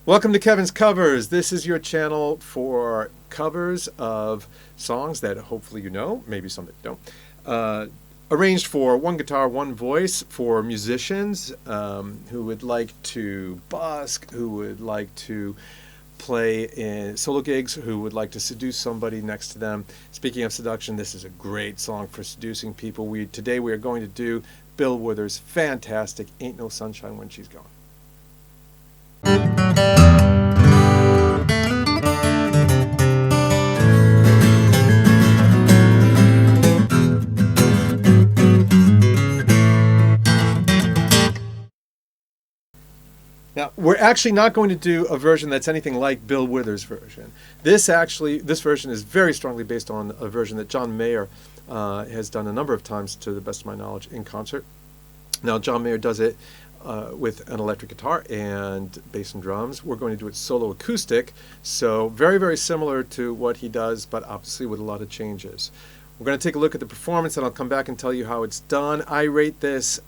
Welcome to Kevin's Covers. This is your channel for covers of songs that hopefully you know, maybe some that you don't. Arranged for one guitar, one voice for musicians who would like to busk, who would like to play in solo gigs, who would like to seduce somebody next to them. Speaking of seduction, this is a great song for seducing people. Today we are going to do Bill Withers' fantastic Ain't No Sunshine When She's Gone. Now, we're actually not going to do a version that's anything like Bill Withers' version. This version is very strongly based on a version that John Mayer has done a number of times, to the best of my knowledge, in concert. Now, John Mayer does it with an electric guitar and bass and drums. We're going to do it solo acoustic, so very, very similar to what he does, but obviously with a lot of changes. We're going to take a look at the performance, and I'll come back and tell you how it's done. I rate this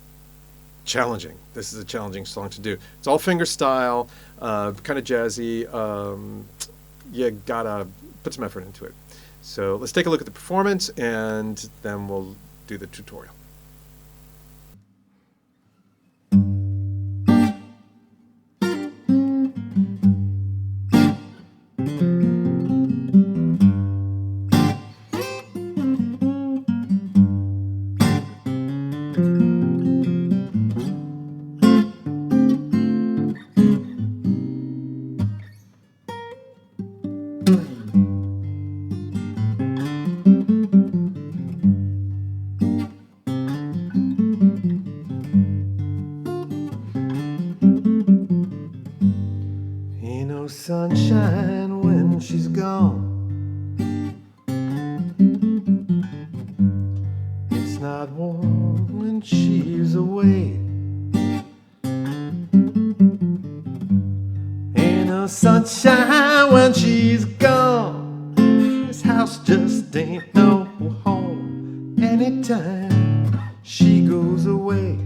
challenging. This is a challenging song to do. It's all finger style, kind of jazzy. You gotta put some effort into it. So let's take a look at the performance, and then we'll do the tutorial. Ain't no sunshine when she's gone. It's not warm when she's away. Ain't no sunshine when she's gone. This house just ain't no home anytime she goes away.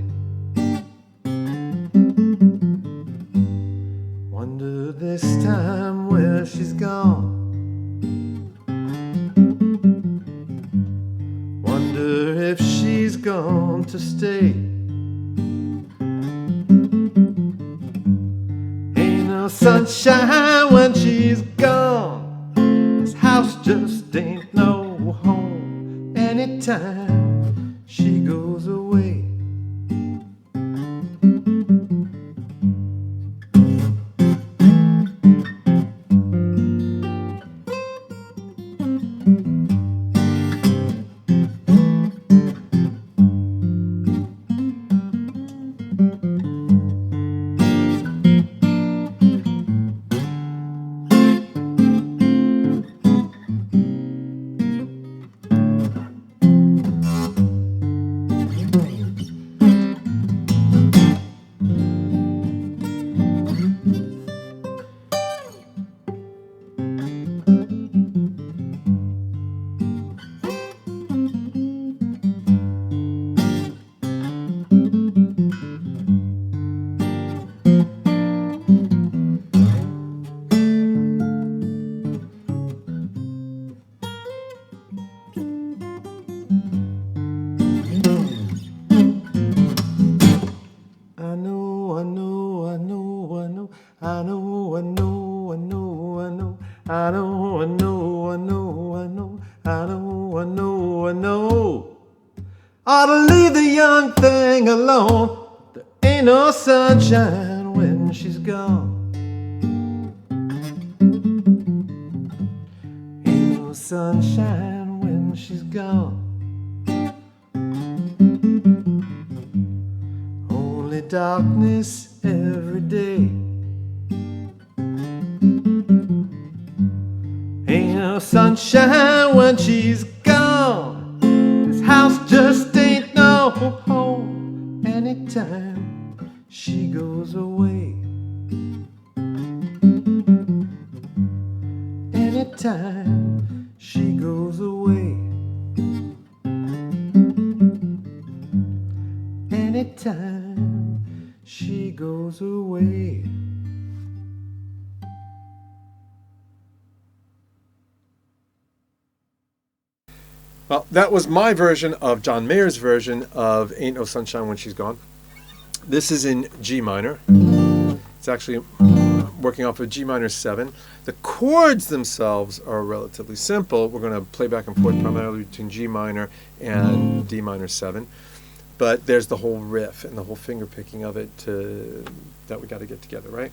Wonder this time where she's gone. Wonder if she's gone to stay. Ain't no sunshine when she's gone. This house just ain't no home anytime she goes away. I know. Ought to leave the young thing alone. There ain't no sunshine when she's gone. Ain't no sunshine when she's gone. Only darkness every day. Ain't no sunshine when she's gone. This house just ain't no home anytime she goes away. Anytime she goes away. Anytime she goes away. Well, that was my version of John Mayer's version of Ain't No Sunshine When She's Gone. This is in G minor. It's actually working off of G minor 7. The chords themselves are relatively simple. We're going to play back and forth primarily between G minor and D minor 7. But there's the whole riff and the whole finger picking of it that we got to get together, right?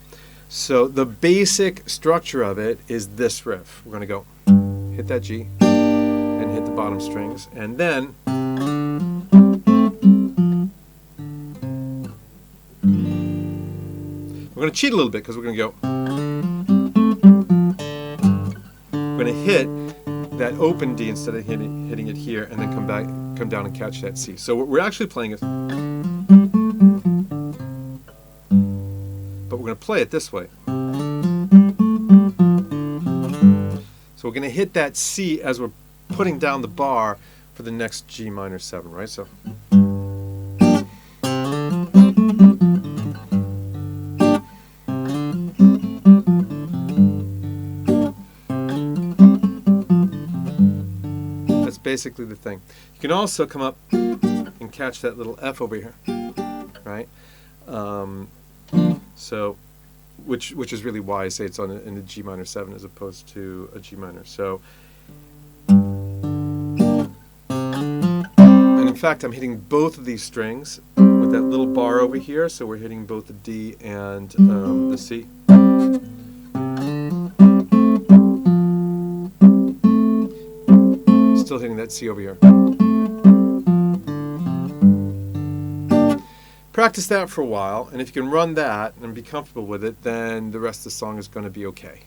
So the basic structure of it is this riff. We're going to go hit that G and hit the bottom strings, and then we're going to cheat a little bit because we're going to go. We're going to hit that open D instead of hitting it here, and then come down and catch that C. So what we're actually playing is, but we're going to play it this way. So we're going to hit that C as we're putting down the bar for the next G minor 7, right? So. That's basically the thing. You can also come up and catch that little F over here, right? So, which is really why I say it's in the G minor 7 as opposed to a G minor. So, and in fact, I'm hitting both of these strings with that little bar over here. So we're hitting both the D and the C. Still hitting that C over here. Practice that for a while, and if you can run that and be comfortable with it, then the rest of the song is going to be okay.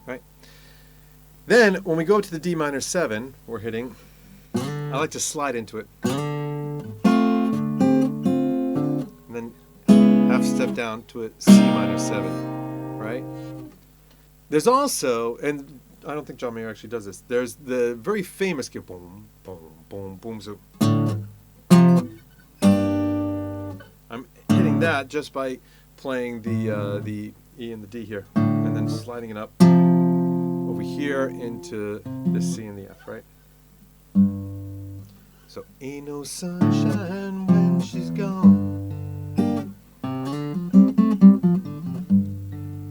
Right? Then, when we go to the D minor 7, we're hitting, I like to slide into it. And then half step down to a C minor 7, right? There's also, and I don't think John Mayer actually does this, there's the very famous boom, boom, boom, boom. So I'm hitting that just by playing the E and the D here, and then sliding it up over here into the C and the F, right? So ain't no sunshine when she's gone.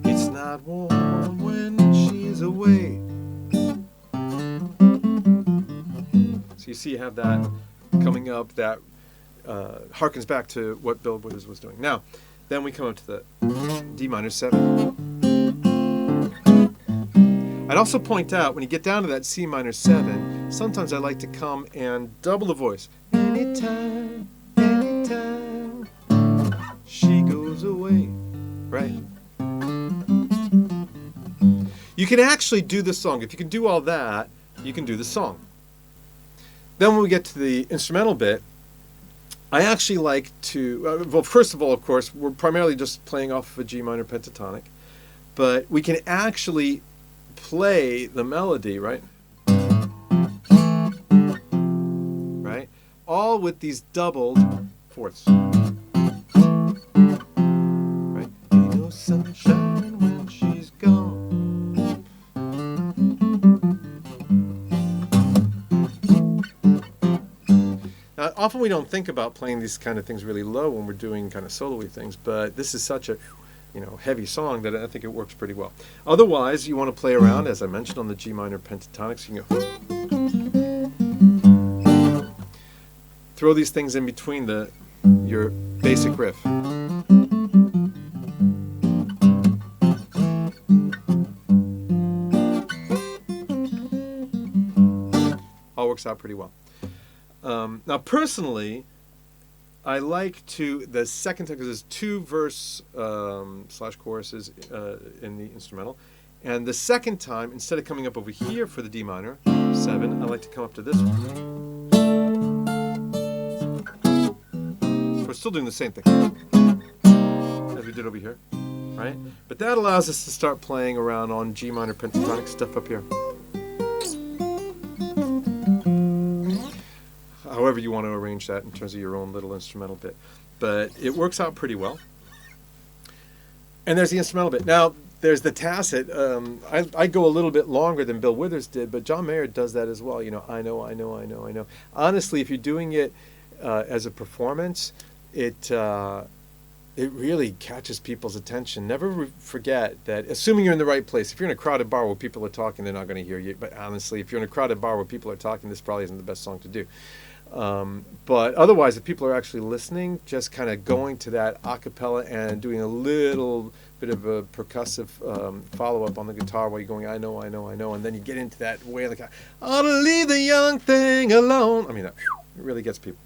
It's not warm when she's away. So you see you have that coming up that harkens back to what Bill Withers was doing. Now, then we come up to the D minor 7. I'd also point out, when you get down to that C minor 7, sometimes I like to come and double the voice. Anytime, anytime she goes away, right? You can actually do the song. If you can do all that, you can do the song. Then when we get to the instrumental bit, I actually like to, well, first of all, of course, we're primarily just playing off of a G minor pentatonic, but we can actually play the melody, right? Right? All with these doubled fourths. Right? Ain't no sunshine when she's gone. Now, often we don't think about playing these kind of things really low when we're doing kind of solo-y things, but this is such a heavy song that I think it works pretty well. Otherwise, you want to play around, as I mentioned, on the G minor pentatonics. You can go throw these things in between your basic riff. All works out pretty well. Now, personally, I like the second time, because there's 2 verse slash choruses in the instrumental, and the second time, instead of coming up over here for the D minor 7, I like to come up to this one. So we're still doing the same thing as we did over here, right? But that allows us to start playing around on G minor pentatonic stuff up here. However you want to arrange that in terms of your own little instrumental bit. But it works out pretty well. And there's the instrumental bit. Now, there's the tacit. I go a little bit longer than Bill Withers did, but John Mayer does that as well. You know, I know, I know, I know, I know. Honestly, if you're doing it as a performance, it really catches people's attention. Never forget that, assuming you're in the right place. If you're in a crowded bar where people are talking, they're not going to hear you. But honestly, if you're in a crowded bar where people are talking, this probably isn't the best song to do. But otherwise, if people are actually listening, just kind of going to that a cappella and doing a little bit of a percussive follow-up on the guitar while you're going, I know, I know, I know, and then you get into that way like, I ought to leave the young thing alone. I mean, it really gets people.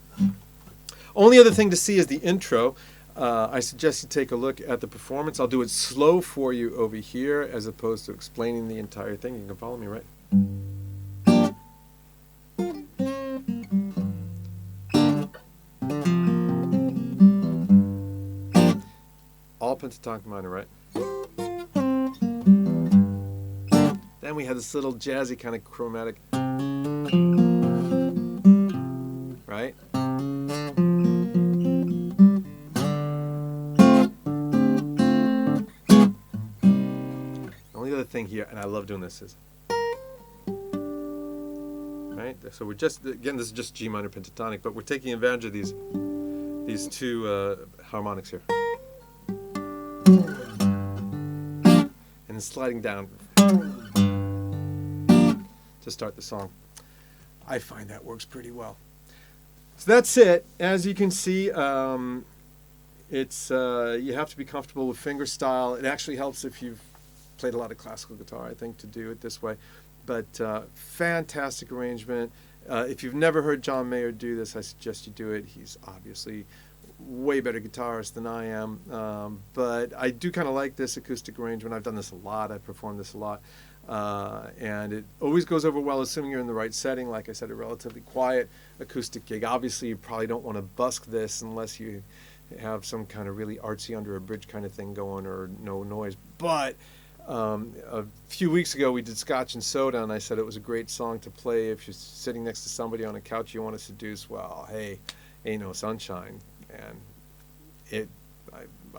Only other thing to see is the intro. I suggest you take a look at the performance. I'll do it slow for you over here as opposed to explaining the entire thing. You can follow me, right? All pentatonic minor, right? Then we have this little jazzy kind of chromatic, right? The only other thing here, and I love doing this, is right. So we're just, again, this is just G minor pentatonic, but we're taking advantage of these two harmonics here. And then sliding down to start the song. I find that works pretty well. So that's it. As you can see, it's you have to be comfortable with fingerstyle. It actually helps if you've played a lot of classical guitar, I think, to do it this way. But fantastic arrangement. If you've never heard John Mayer do this, I suggest you do it. He's obviously way better guitarist than I am, but I do kind of like this acoustic arrangement. I've done this a lot. I've performed this a lot, and it always goes over well, assuming you're in the right setting. Like I said, a relatively quiet acoustic gig. Obviously, you probably don't want to busk this unless you have some kind of really artsy under a bridge kind of thing going or no noise. But a few weeks ago, we did Scotch and Soda, and I said it was a great song to play if you're sitting next to somebody on a couch you want to seduce. Well, hey, Ain't No Sunshine. And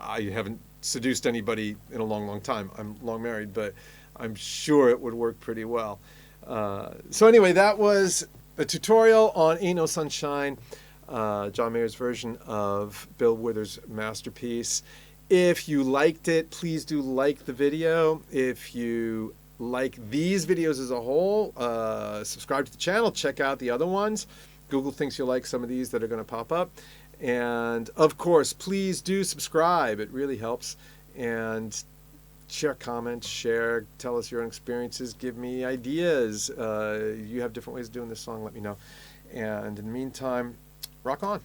I haven't seduced anybody in a long, long time. I'm long married, but I'm sure it would work pretty well. So anyway, that was a tutorial on Ain't No Sunshine, John Mayer's version of Bill Withers' masterpiece. If you liked it, please do like the video. If you like these videos as a whole, subscribe to the channel, check out the other ones. Google thinks you'll like some of these that are going to pop up. And of course, please do subscribe. It really helps. And share comments, share, tell us your own experiences, give me ideas. You have different ways of doing this song, let me know. And in the meantime, rock on.